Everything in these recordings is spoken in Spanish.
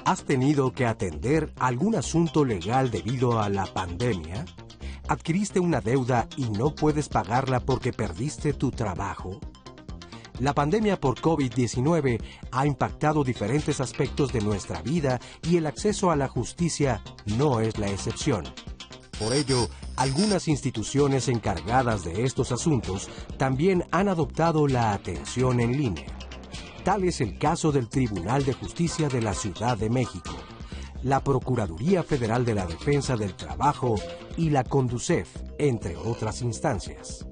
¿Has tenido que atender algún asunto legal debido a la pandemia? ¿Adquiriste una deuda y no puedes pagarla porque perdiste tu trabajo? La pandemia por COVID-19 ha impactado diferentes aspectos de nuestra vida y el acceso a la justicia no es la excepción. Por ello, algunas instituciones encargadas de estos asuntos también han adoptado la atención en línea. Tal es el caso del Tribunal de Justicia de la Ciudad de México, la Procuraduría Federal de la Defensa del Trabajo y la Conducef, entre otras instancias.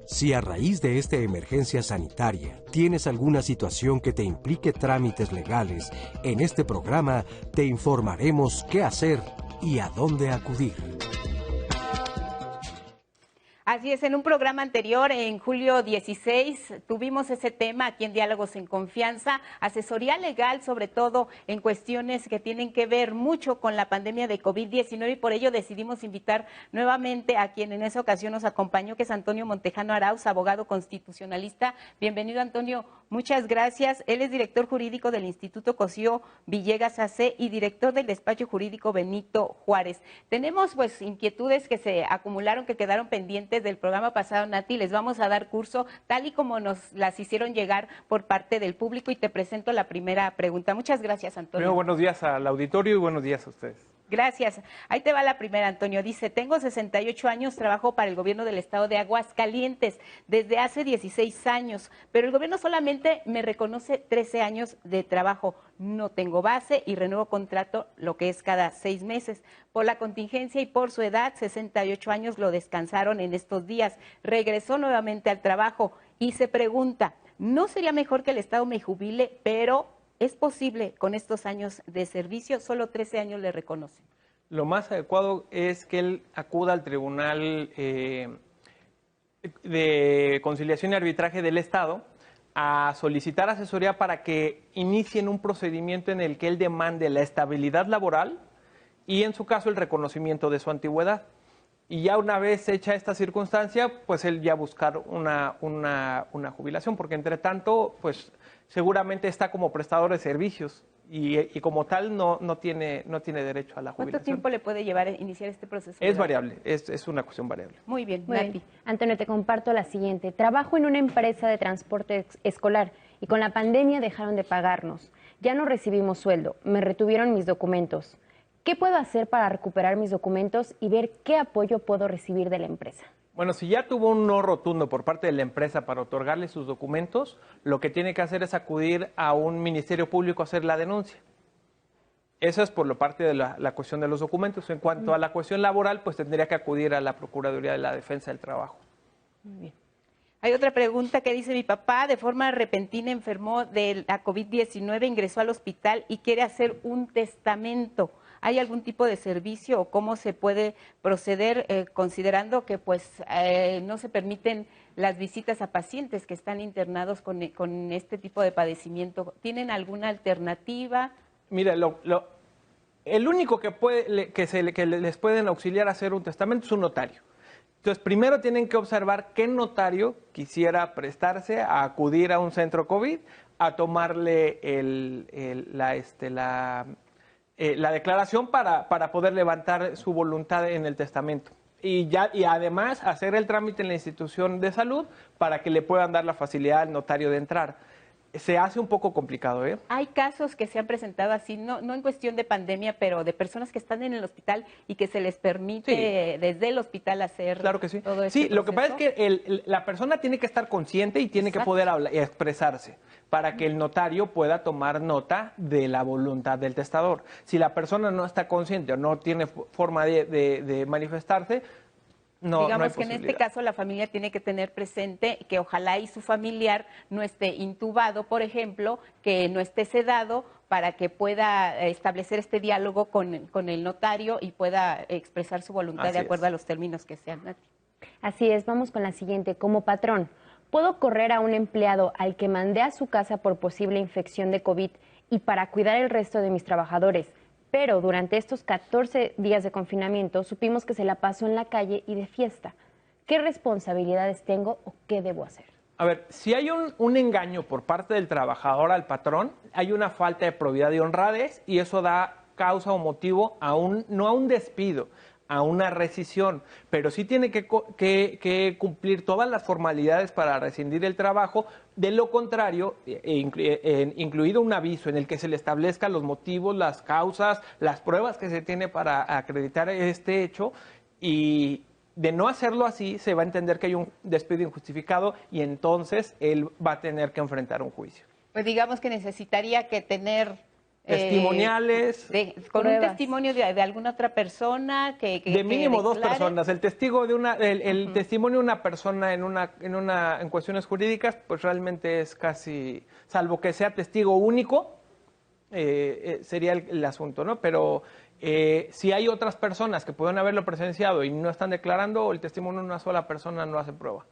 Si a raíz de esta emergencia sanitaria tienes alguna situación que te implique trámites legales, en este programa te informaremos qué hacer y a dónde acudir. Así es, en un programa anterior, en julio 16, tuvimos ese tema aquí en Diálogos en Confianza, asesoría legal, sobre todo en cuestiones que tienen que ver mucho con la pandemia de COVID-19 y por ello decidimos invitar nuevamente a quien en esa ocasión nos acompañó, que es Antonio Montejano Arauz, abogado constitucionalista. Bienvenido, Antonio, muchas gracias. Él es director jurídico del Instituto Cosío Villegas AC y director del despacho jurídico Benito Juárez. Tenemos pues inquietudes que se acumularon, que quedaron pendientes del programa pasado, Nati, les vamos a dar curso tal y como nos las hicieron llegar por parte del público y te presento la primera pregunta. Muchas gracias, Antonio. Primero, buenos días al auditorio y buenos días a ustedes. Gracias. Ahí te va la primera, Antonio. Dice, tengo 68 años, trabajo para el gobierno del estado de Aguascalientes desde hace 16 años, pero el gobierno solamente me reconoce 13 años de trabajo. No tengo base y renuevo contrato lo que es cada 6 meses. Por la contingencia y por su edad, 68 años, lo descansaron en estos días. Regresó nuevamente al trabajo y se pregunta, ¿no sería mejor que el estado me jubile, pero es posible con estos años de servicio? Solo 13 años le reconocen. Lo más adecuado es que él acuda al Tribunal de Conciliación y Arbitraje del Estado a solicitar asesoría para que inicien un procedimiento en el que él demande la estabilidad laboral y en su caso el reconocimiento de su antigüedad. Y ya una vez hecha esta circunstancia, pues él ya buscar una jubilación, porque entre tanto, pues seguramente está como prestador de servicios y como tal no tiene derecho a la jubilación. ¿Cuánto tiempo le puede llevar a iniciar este proceso? Es variable, es una cuestión variable. Muy bien, Muy Nati. bien. Antonio, te comparto la siguiente. Trabajo en una empresa de transporte escolar y con la pandemia dejaron de pagarnos. Ya no recibimos sueldo, me retuvieron mis documentos. ¿Qué puedo hacer para recuperar mis documentos y ver qué apoyo puedo recibir de la empresa? Bueno, si ya tuvo un no rotundo por parte de la empresa para otorgarle sus documentos, lo que tiene que hacer es acudir a un ministerio público a hacer la denuncia. Eso es por la parte de la cuestión de los documentos. En cuanto a la cuestión laboral, pues tendría que acudir a la Procuraduría de la Defensa del Trabajo. Muy bien. Hay otra pregunta que dice, mi papá de forma repentina enfermó de la COVID-19, ingresó al hospital y quiere hacer un testamento. ¿Hay algún tipo de servicio o cómo se puede proceder considerando que pues no se permiten las visitas a pacientes que están internados con este tipo de padecimiento? ¿Tienen alguna alternativa? Mira, el único que les pueden auxiliar a hacer un testamento es un notario. Entonces, primero tienen que observar qué notario quisiera prestarse a acudir a un centro COVID a tomarle la declaración para poder levantar su voluntad en el testamento. Y además hacer el trámite en la institución de salud para que le puedan dar la facilidad al notario de entrar. Se hace un poco complicado, ¿eh? Hay casos que se han presentado así, no en cuestión de pandemia, pero de personas que están en el hospital y que se les permite desde el hospital hacer claro que sí. todo este Sí, lo que pasa proceso. es que la persona tiene que estar consciente y tiene que poder hablar y expresarse para que el notario pueda tomar nota de la voluntad del testador. Si la persona no está consciente o no tiene forma de manifestarse, digamos que en este caso la familia tiene que tener presente que ojalá y su familiar no esté intubado, por ejemplo, que no esté sedado para que pueda establecer este diálogo con el notario y pueda expresar su voluntad de acuerdo a los términos que sean. Así es, vamos con la siguiente. Como patrón, ¿puedo correr a un empleado al que mandé a su casa por posible infección de COVID y para cuidar el resto de mis trabajadores? Pero durante estos 14 días de confinamiento supimos que se la pasó en la calle y de fiesta. ¿Qué responsabilidades tengo o qué debo hacer? A ver, si hay un engaño por parte del trabajador al patrón, hay una falta de probidad y honradez y eso da causa o motivo no a un despido, a una rescisión, pero sí tiene que cumplir todas las formalidades para rescindir el trabajo. De lo contrario, incluido un aviso en el que se le establezcan los motivos, las causas, las pruebas que se tiene para acreditar este hecho, y de no hacerlo así, se va a entender que hay un despido injustificado y entonces él va a tener que enfrentar un juicio. Pues digamos que necesitaría que tener testimoniales. Con un testimonio de alguna otra persona de mínimo dos personas. El testigo el testimonio de una persona en cuestiones jurídicas, pues realmente es casi, salvo que sea testigo único, sería el asunto, ¿no? Pero si hay otras personas que pueden haberlo presenciado y no están declarando, el testimonio de una sola persona no hace prueba.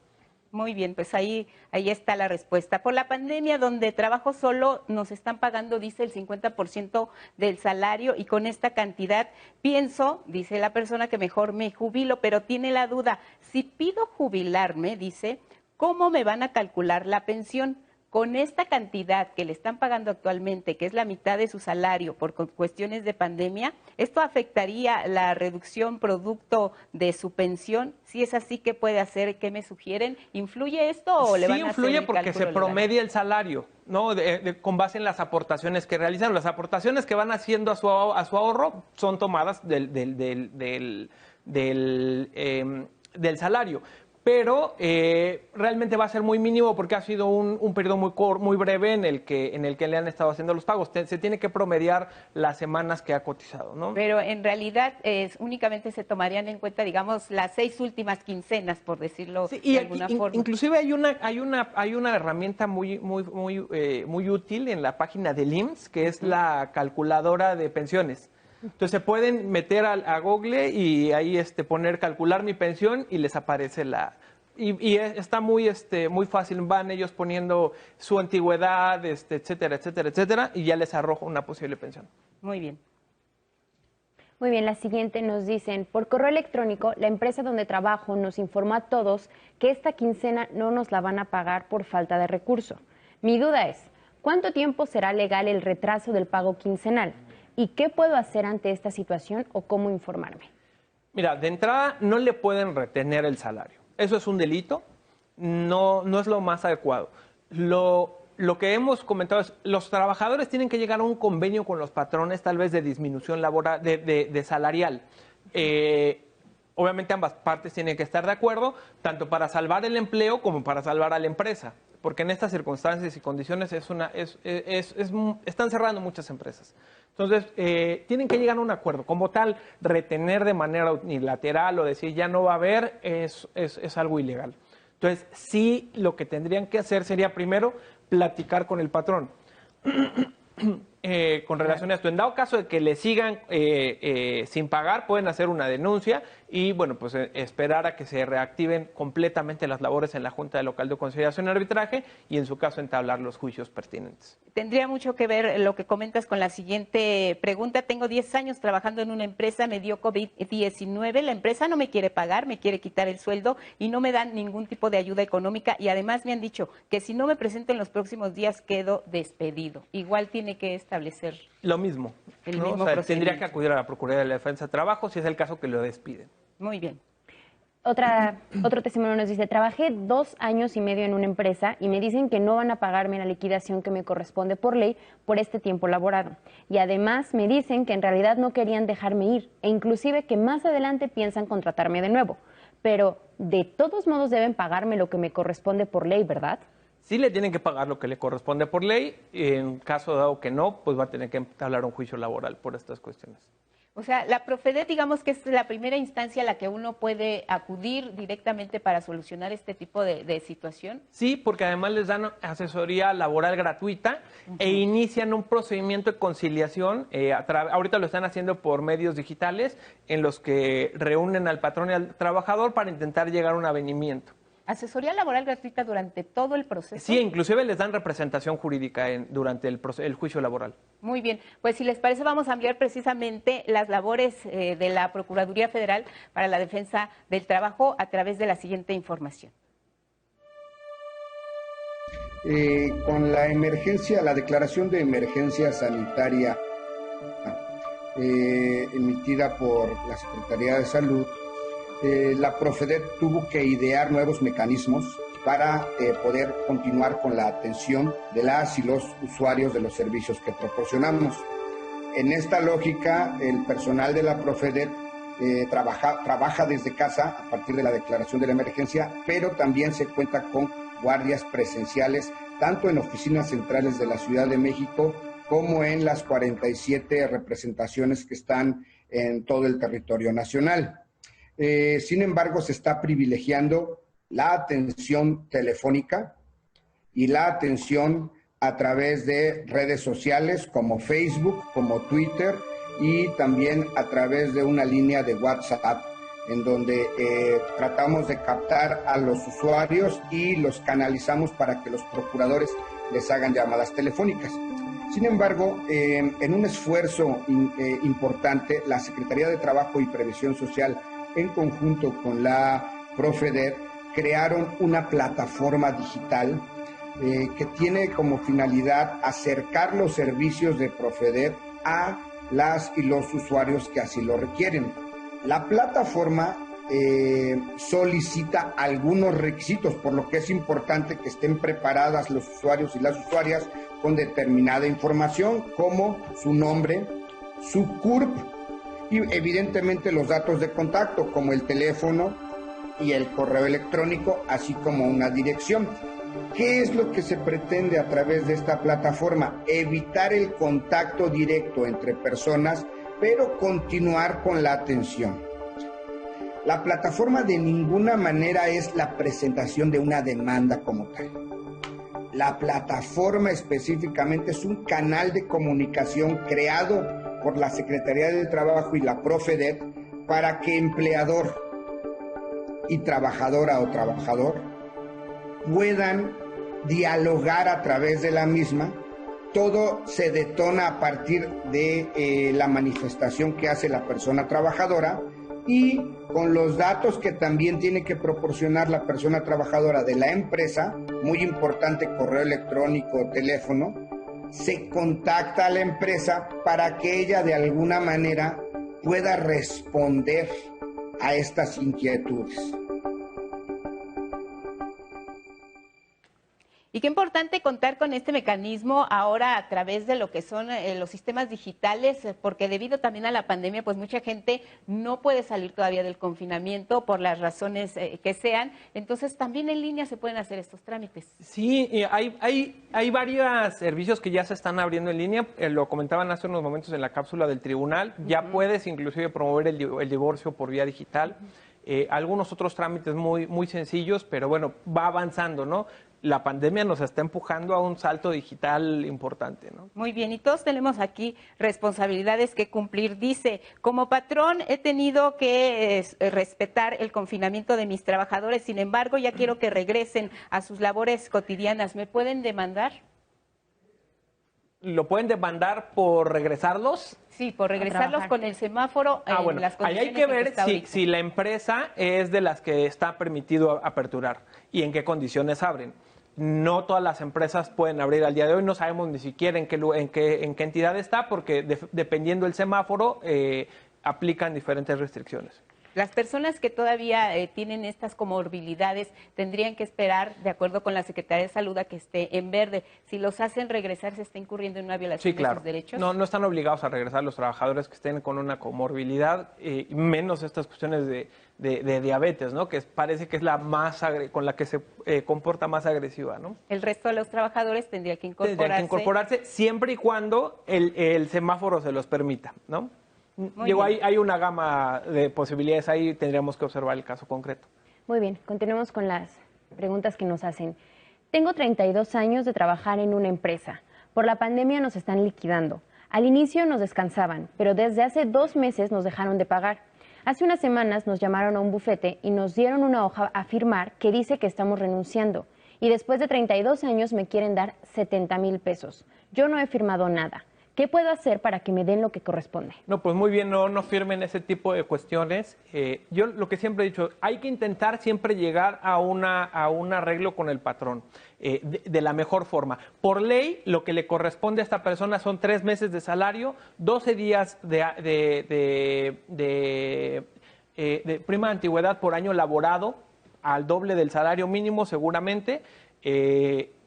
Muy bien, pues ahí está la respuesta. Por la pandemia, donde trabajo solo, nos están pagando, dice, el 50% del salario, y con esta cantidad pienso, dice la persona, que mejor me jubilo, pero tiene la duda, si pido jubilarme, dice, ¿cómo me van a calcular la pensión? Con esta cantidad que le están pagando actualmente, que es la mitad de su salario por cuestiones de pandemia, ¿esto afectaría la reducción producto de su pensión? Si es así, ¿qué puede hacer? ¿Qué me sugieren? ¿Influye esto o le van a hacer el cálculo legal? Sí, influye porque se promedia el salario, ¿no? Con base en las aportaciones que realizan. Las aportaciones que van haciendo a su ahorro son tomadas del salario. Pero realmente va a ser muy mínimo porque ha sido un periodo muy breve en el que le han estado haciendo los pagos. Se tiene que promediar las semanas que ha cotizado, ¿no? Pero en realidad únicamente se tomarían en cuenta, digamos, las 6 últimas quincenas, por decirlo de alguna forma. Inclusive hay una herramienta muy útil en la página del IMSS, que es la calculadora de pensiones. Entonces se pueden meter a Google y ahí calcular mi pensión y les aparece está muy fácil. Van ellos poniendo su antigüedad, etcétera, y ya les arroja una posible pensión. Muy bien. Muy bien, la siguiente nos dicen, por correo electrónico, la empresa donde trabajo nos informó a todos que esta quincena no nos la van a pagar por falta de recurso. Mi duda es, ¿cuánto tiempo será legal el retraso del pago quincenal? ¿Y qué puedo hacer ante esta situación o cómo informarme? Mira, de entrada no le pueden retener el salario. Eso es un delito, no es lo más adecuado. Lo que hemos comentado es, los trabajadores tienen que llegar a un convenio con los patrones, tal vez de disminución laboral, de salarial. Obviamente ambas partes tienen que estar de acuerdo, tanto para salvar el empleo como para salvar a la empresa, porque en estas circunstancias y condiciones están cerrando muchas empresas. Entonces, tienen que llegar a un acuerdo. Como tal, retener de manera unilateral o decir ya no va a haber es algo ilegal. Entonces, sí, lo que tendrían que hacer sería primero platicar con el patrón. Con relación a esto, en dado caso de que le sigan sin pagar, pueden hacer una denuncia y, bueno, pues esperar a que se reactiven completamente las labores en la Junta Local de Conciliación y Arbitraje y, en su caso, entablar los juicios pertinentes. Tendría mucho que ver lo que comentas con la siguiente pregunta. Tengo 10 años trabajando en una empresa, me dio COVID-19, la empresa no me quiere pagar, me quiere quitar el sueldo y no me dan ningún tipo de ayuda económica, y además me han dicho que si no me presento en los próximos días quedo despedido. Igual tiene que establecer lo mismo, ¿no? O sea, tendría que acudir a la Procuraduría de la Defensa de Trabajo si es el caso que lo despiden. Muy bien. Otro testimonio nos dice, trabajé 2 años y medio en una empresa y me dicen que no van a pagarme la liquidación que me corresponde por ley por este tiempo laborado. Y además me dicen que en realidad no querían dejarme ir e inclusive que más adelante piensan contratarme de nuevo. Pero de todos modos deben pagarme lo que me corresponde por ley, ¿verdad? Sí le tienen que pagar lo que le corresponde por ley. En caso dado que no, pues va a tener que entablar un juicio laboral por estas cuestiones. O sea, la Profedet, digamos que es la primera instancia a la que uno puede acudir directamente para solucionar este tipo de situación. Sí, porque además les dan asesoría laboral gratuita e inician un procedimiento de conciliación. Ahorita lo están haciendo por medios digitales en los que reúnen al patrón y al trabajador para intentar llegar a un avenimiento. ¿Asesoría laboral gratuita durante todo el proceso? Sí, inclusive les dan representación jurídica durante el juicio laboral. Muy bien, pues si les parece vamos a ampliar precisamente las labores de la Procuraduría Federal para la Defensa del Trabajo a través de la siguiente información. Con la emergencia, la declaración de emergencia sanitaria emitida por la Secretaría de Salud, la Profedet tuvo que idear nuevos mecanismos para poder continuar con la atención de las y los usuarios de los servicios que proporcionamos. En esta lógica, el personal de la Profedet trabaja desde casa a partir de la declaración de la emergencia, pero también se cuenta con guardias presenciales, tanto en oficinas centrales de la Ciudad de México como en las 47 representaciones que están en todo el territorio nacional. Sin embargo, se está privilegiando la atención telefónica y la atención a través de redes sociales como Facebook, como Twitter, y también a través de una línea de WhatsApp, en donde tratamos de captar a los usuarios y los canalizamos para que los procuradores les hagan llamadas telefónicas. Sin embargo, en un esfuerzo importante, la Secretaría de Trabajo y Previsión Social, en conjunto con la Profedet, crearon una plataforma digital que tiene como finalidad acercar los servicios de Profedet a las y los usuarios que así lo requieren. La plataforma solicita algunos requisitos, por lo que es importante que estén preparadas los usuarios y las usuarias con determinada información, como su nombre, su CURP y evidentemente los datos de contacto, como el teléfono y el correo electrónico, así como una dirección. ¿Qué es lo que se pretende a través de esta plataforma? Evitar el contacto directo entre personas, pero continuar con la atención. La plataforma de ninguna manera es la presentación de una demanda como tal. La plataforma específicamente es un canal de comunicación creado por la Secretaría de Trabajo y la Profedet para que empleador y trabajadora o trabajador puedan dialogar a través de la misma. Todo se detona a partir de la manifestación que hace la persona trabajadora y con los datos que también tiene que proporcionar la persona trabajadora de la empresa, muy importante, correo electrónico, teléfono, se contacta a la empresa para que ella de alguna manera pueda responder a estas inquietudes. Y qué importante contar con este mecanismo ahora a través de lo que son los sistemas digitales, porque debido también a la pandemia, pues mucha gente no puede salir todavía del confinamiento por las razones que sean. Entonces, también en línea se pueden hacer estos trámites. Sí, hay varios servicios que ya se están abriendo en línea. Lo comentaban hace unos momentos en la cápsula del tribunal. Ya puedes inclusive promover el divorcio por vía digital. Algunos otros trámites muy sencillos, pero bueno, va avanzando, ¿no? La pandemia nos está empujando a un salto digital importante, ¿no? Muy bien, y todos tenemos aquí responsabilidades que cumplir. Dice, como patrón he tenido que respetar el confinamiento de mis trabajadores, sin embargo, ya quiero que regresen a sus labores cotidianas. ¿Me pueden demandar? ¿Lo pueden demandar por regresarlos? Sí, por regresarlos con el semáforo en bueno, las condiciones. Ahí hay que ver que si la empresa es de las que está permitido aperturar y en qué condiciones abren. No todas las empresas pueden abrir al día de hoy, no sabemos ni siquiera en qué entidad está, porque dependiendo del semáforo aplican diferentes restricciones. Las personas que todavía tienen estas comorbilidades tendrían que esperar, de acuerdo con la Secretaría de Salud, a que esté en verde. Si los hacen regresar, ¿se está incurriendo en una violación de sus derechos? No están obligados a regresar los trabajadores que estén con una comorbilidad, menos estas cuestiones de diabetes, ¿no? Que parece que es la más con la que se comporta más agresiva, ¿no? El resto de los trabajadores tendría que incorporarse. Tendrían que incorporarse siempre y cuando el semáforo se los permita, ¿no? Digo, hay una gama de posibilidades ahí, tendríamos que observar el caso concreto. Muy bien, continuemos con las preguntas que nos hacen. Tengo 32 años de trabajar en una empresa. Por la pandemia nos están liquidando. Al inicio nos descansaban, pero desde hace 2 meses nos dejaron de pagar. Hace unas semanas nos llamaron a un bufete y nos dieron una hoja a firmar que dice que estamos renunciando. Y después de 32 años me quieren dar 70,000 pesos. Yo no he firmado nada. ¿Qué puedo hacer para que me den lo que corresponde? No, pues muy bien, no firmen ese tipo de cuestiones. Yo lo que siempre he dicho, hay que intentar siempre llegar a un arreglo con el patrón de la mejor forma. Por ley, lo que le corresponde a esta persona son 3 meses de salario, 12 días de prima de antigüedad por año laborado, al doble del salario mínimo seguramente.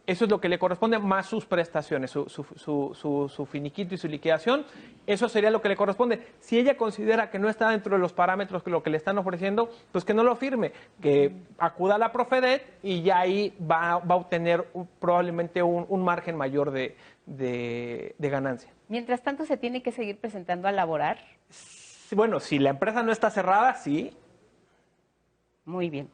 Eso es lo que le corresponde, más sus prestaciones, su finiquito y su liquidación. Eso sería lo que le corresponde. Si ella considera que no está dentro de los parámetros que lo que le están ofreciendo, pues que no lo firme, que acuda a la Profedet y ya ahí va a obtener probablemente un margen mayor de ganancia. Mientras tanto, ¿se tiene que seguir presentando a laborar? Bueno, si la empresa no está cerrada, sí. Muy bien.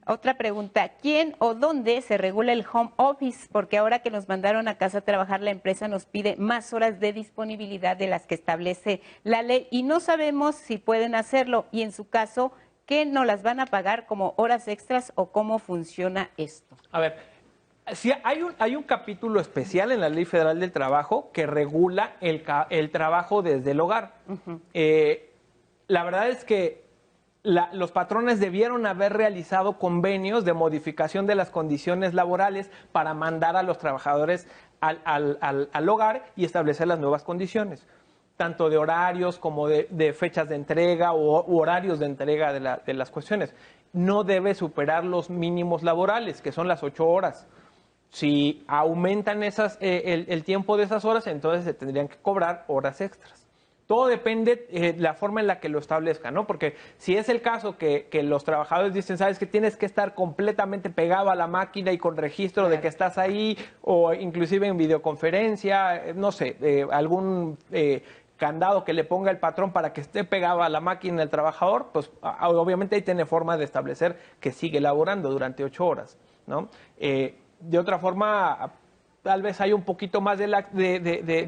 Otra pregunta, ¿quién o dónde se regula el home office? Porque ahora que nos mandaron a casa a trabajar, la empresa nos pide más horas de disponibilidad de las que establece la ley y no sabemos si pueden hacerlo. Y en su caso, ¿qué nos las van a pagar como horas extras o cómo funciona esto? A ver, sí, hay un capítulo especial en la Ley Federal del Trabajo que regula el trabajo desde el hogar. La verdad es que los patrones debieron haber realizado convenios de modificación de las condiciones laborales para mandar a los trabajadores al hogar y establecer las nuevas condiciones, tanto de horarios como de fechas de entrega u horarios de entrega de las cuestiones. No debe superar los mínimos laborales, que son las 8 horas. Si aumentan el tiempo de esas horas, entonces se tendrían que cobrar horas extras. Todo depende de la forma en la que lo establezcan, ¿no? Porque si es el caso que los trabajadores dicen, sabes que tienes que estar completamente pegado a la máquina y con registro de que estás ahí, o inclusive en videoconferencia, no sé, algún candado que le ponga el patrón para que esté pegado a la máquina el trabajador, pues obviamente ahí tiene forma de establecer que sigue laborando durante 8 horas, ¿no? De otra forma, tal vez hay un poquito más de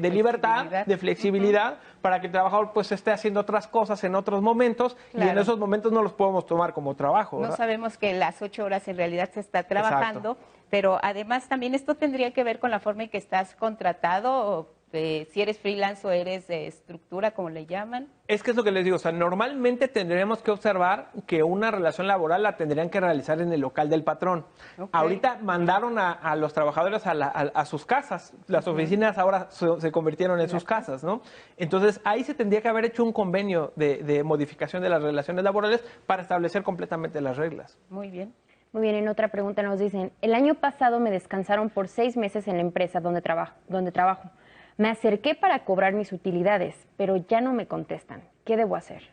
libertad, de flexibilidad, para que el trabajador pues esté haciendo otras cosas en otros momentos, y en esos momentos no los podemos tomar como trabajo, ¿verdad? No sabemos que las 8 horas en realidad se está trabajando, pero además también esto tendría que ver con la forma en que estás contratado, si eres freelance o eres de estructura, como le llaman. Es que es lo que les digo, o sea, normalmente tendremos que observar que una relación laboral la tendrían que realizar en el local del patrón. Okay. Ahorita mandaron a los trabajadores a sus casas, las oficinas ahora se convirtieron en sus casas, ¿no? Entonces ahí se tendría que haber hecho un convenio de modificación de las relaciones laborales para establecer completamente las reglas. Muy bien. Muy bien, en otra pregunta nos dicen, el año pasado me descansaron por 6 meses en la empresa donde trabajo. Me acerqué para cobrar mis utilidades, pero ya no me contestan. ¿Qué debo hacer?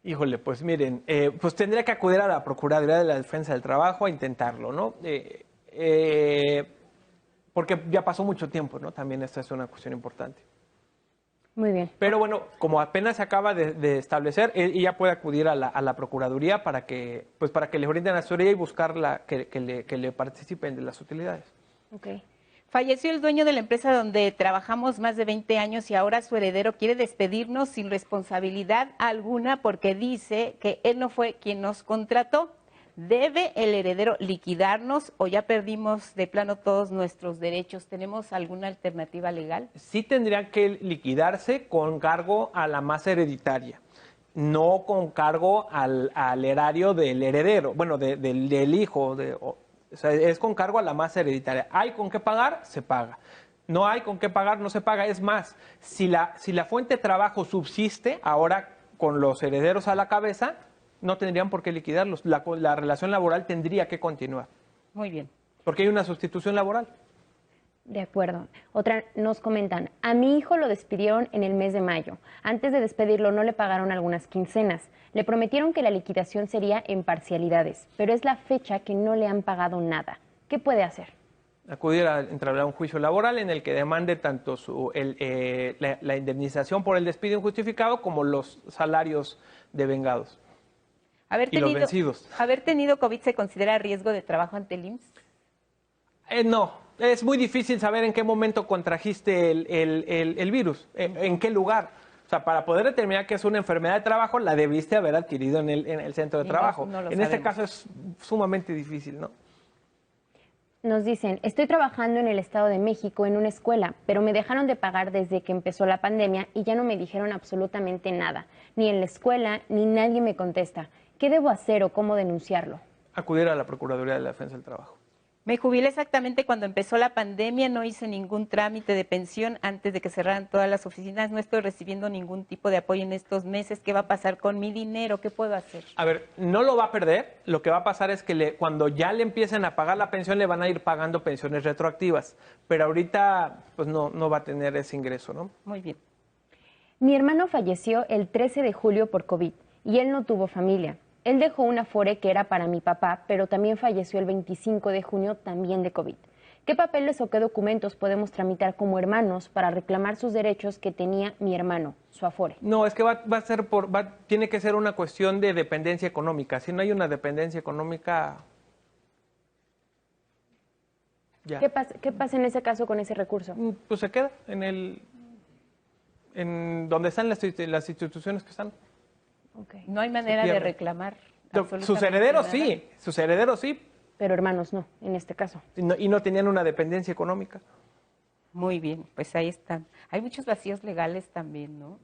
Híjole, pues miren, pues tendría que acudir a la Procuraduría de la Defensa del Trabajo a intentarlo, ¿no? Porque ya pasó mucho tiempo, ¿no? También esta es una cuestión importante. Muy bien. Pero bueno, como apenas se acaba de establecer, ella puede acudir a la Procuraduría para que le orienten asesoría y buscar que le participen de las utilidades. Okay. Falleció el dueño de la empresa donde trabajamos más de 20 años y ahora su heredero quiere despedirnos sin responsabilidad alguna porque dice que él no fue quien nos contrató. ¿Debe el heredero liquidarnos o ya perdimos de plano todos nuestros derechos? ¿Tenemos alguna alternativa legal? Sí tendría que liquidarse con cargo a la masa hereditaria, no con cargo al erario del heredero, bueno, del hijo, o sea, es con cargo a la masa hereditaria. ¿Hay con qué pagar? Se paga. No hay con qué pagar, no se paga. Es más, si la fuente de trabajo subsiste, ahora con los herederos a la cabeza, no tendrían por qué liquidarlos. La relación laboral tendría que continuar. Muy bien. Porque hay una sustitución laboral. De acuerdo. Otra, nos comentan, a mi hijo lo despidieron en el mes de mayo. Antes de despedirlo no le pagaron algunas quincenas. Le prometieron que la liquidación sería en parcialidades, pero es la fecha que no le han pagado nada. ¿Qué puede hacer? Acudir a entablar un juicio laboral en el que demande tanto la indemnización por el despido injustificado como los salarios devengados. Y los vencidos. ¿Haber tenido COVID se considera riesgo de trabajo ante el IMSS? No, es muy difícil saber en qué momento contrajiste el virus, en qué lugar. O sea, para poder determinar que es una enfermedad de trabajo, la debiste haber adquirido en el centro de trabajo. No en este caso es sumamente difícil, ¿no? Nos dicen, estoy trabajando en el Estado de México en una escuela, pero me dejaron de pagar desde que empezó la pandemia y ya no me dijeron absolutamente nada. Ni en la escuela, ni nadie me contesta. ¿Qué debo hacer o cómo denunciarlo? Acudir a la Procuraduría de la Defensa del Trabajo. Me jubilé exactamente cuando empezó la pandemia, no hice ningún trámite de pensión antes de que cerraran todas las oficinas, no estoy recibiendo ningún tipo de apoyo en estos meses. ¿Qué va a pasar con mi dinero? ¿Qué puedo hacer? A ver, no lo va a perder, lo que va a pasar es que cuando ya le empiecen a pagar la pensión le van a ir pagando pensiones retroactivas, pero ahorita pues no va a tener ese ingreso, ¿no? Muy bien. Mi hermano falleció el 13 de julio por COVID y él no tuvo familia. Él dejó un afore que era para mi papá, pero también falleció el 25 de junio también de COVID. ¿Qué papeles o qué documentos podemos tramitar como hermanos para reclamar sus derechos que tenía mi hermano, su afore? No, es que tiene que ser una cuestión de dependencia económica. Si no hay una dependencia económica, ya. ¿Qué pasa en ese caso con ese recurso? Pues se queda en donde están las instituciones que están. Okay. No hay manera de reclamar. Sus herederos sí. Pero hermanos no, en este caso. Y no tenían una dependencia económica. Muy bien, pues ahí están. Hay muchos vacíos legales también, ¿no?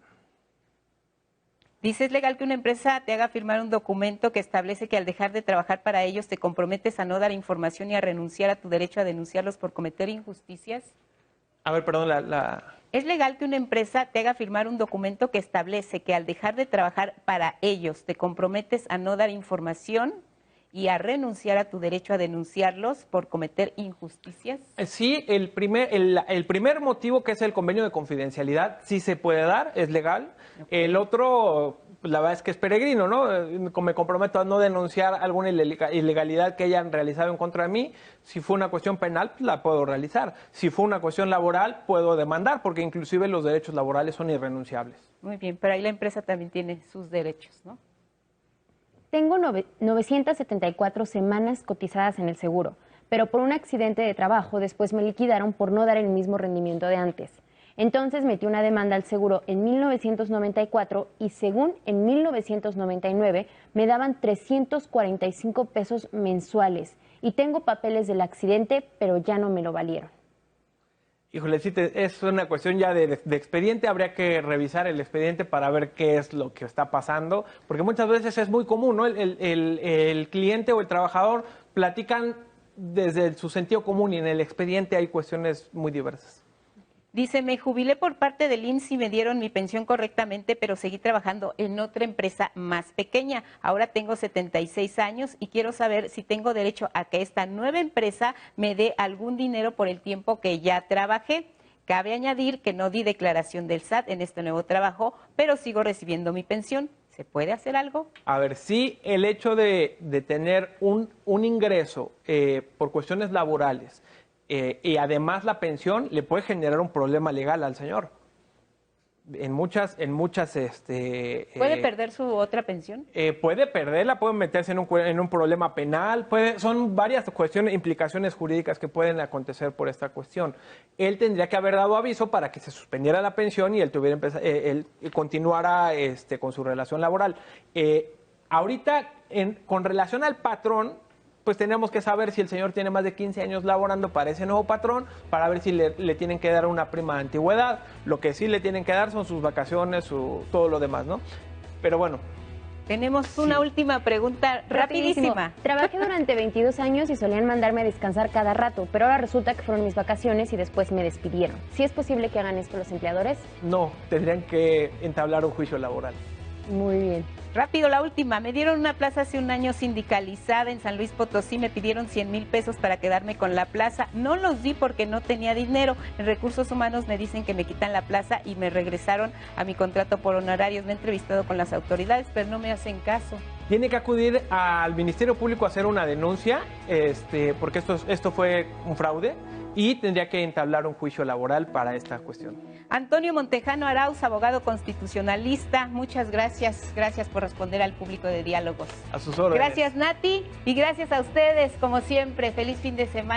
Dice, ¿es legal que una empresa te haga firmar un documento que establece que al dejar de trabajar para ellos te comprometes a no dar información y a renunciar a tu derecho a denunciarlos por cometer injusticias? A ver, perdón, ¿Es legal que una empresa te haga firmar un documento que establece que al dejar de trabajar para ellos te comprometes a no dar información y a renunciar a tu derecho a denunciarlos por cometer injusticias? Sí, el primer motivo, que es el convenio de confidencialidad, sí se puede dar, es legal. Okay. El otro, pues, la verdad es que es peregrino, ¿no? Me comprometo a no denunciar alguna ilegalidad que hayan realizado en contra de mí. Si fue una cuestión penal, pues la puedo realizar. Si fue una cuestión laboral, puedo demandar, porque inclusive los derechos laborales son irrenunciables. Muy bien, pero ahí la empresa también tiene sus derechos, ¿no? Tengo 974 semanas cotizadas en el seguro, pero por un accidente de trabajo después me liquidaron por no dar el mismo rendimiento de antes. Entonces metí una demanda al seguro en 1994 y según en 1999 me daban 345 pesos mensuales y tengo papeles del accidente, pero ya no me lo valieron. Híjole, sí, es una cuestión ya de expediente, habría que revisar el expediente para ver qué es lo que está pasando, porque muchas veces es muy común, ¿no? El cliente o el trabajador platican desde su sentido común y en el expediente hay cuestiones muy diversas. Dice, me jubilé por parte del IMSS y me dieron mi pensión correctamente, pero seguí trabajando en otra empresa más pequeña. Ahora tengo 76 años y quiero saber si tengo derecho a que esta nueva empresa me dé algún dinero por el tiempo que ya trabajé. Cabe añadir que no di declaración del SAT en este nuevo trabajo, pero sigo recibiendo mi pensión. ¿Se puede hacer algo? A ver, sí, el hecho de tener un ingreso por cuestiones laborales, y además la pensión le puede generar un problema legal al señor. ¿Puede perder su otra pensión? Puede perderla, puede meterse en un problema penal, son varias cuestiones, implicaciones jurídicas que pueden acontecer por esta cuestión. Él tendría que haber dado aviso para que se suspendiera la pensión y él continuara con su relación laboral. Ahorita, con relación al patrón, pues tenemos que saber si el señor tiene más de 15 años laborando para ese nuevo patrón, para ver si le tienen que dar una prima de antigüedad. Lo que sí le tienen que dar son sus vacaciones, todo lo demás, ¿no? Pero bueno. Tenemos una última pregunta rapidísima. Trabajé durante 22 años y solían mandarme a descansar cada rato, pero ahora resulta que fueron mis vacaciones y después me despidieron. ¿Sí es posible que hagan esto los empleadores? No, tendrían que entablar un juicio laboral. Muy bien. Rápido, la última. Me dieron una plaza hace un año sindicalizada en San Luis Potosí. Me pidieron 100,000 pesos para quedarme con la plaza. No los di porque no tenía dinero. En Recursos Humanos me dicen que me quitan la plaza y me regresaron a mi contrato por honorarios. Me he entrevistado con las autoridades, pero no me hacen caso. Tiene que acudir al Ministerio Público a hacer una denuncia, porque esto fue un fraude, y tendría que entablar un juicio laboral para esta cuestión. Antonio Montejano Arauz, abogado constitucionalista, muchas gracias. Gracias por responder al público de Diálogos. A sus órdenes. Gracias, Nati, y gracias a ustedes, como siempre. Feliz fin de semana.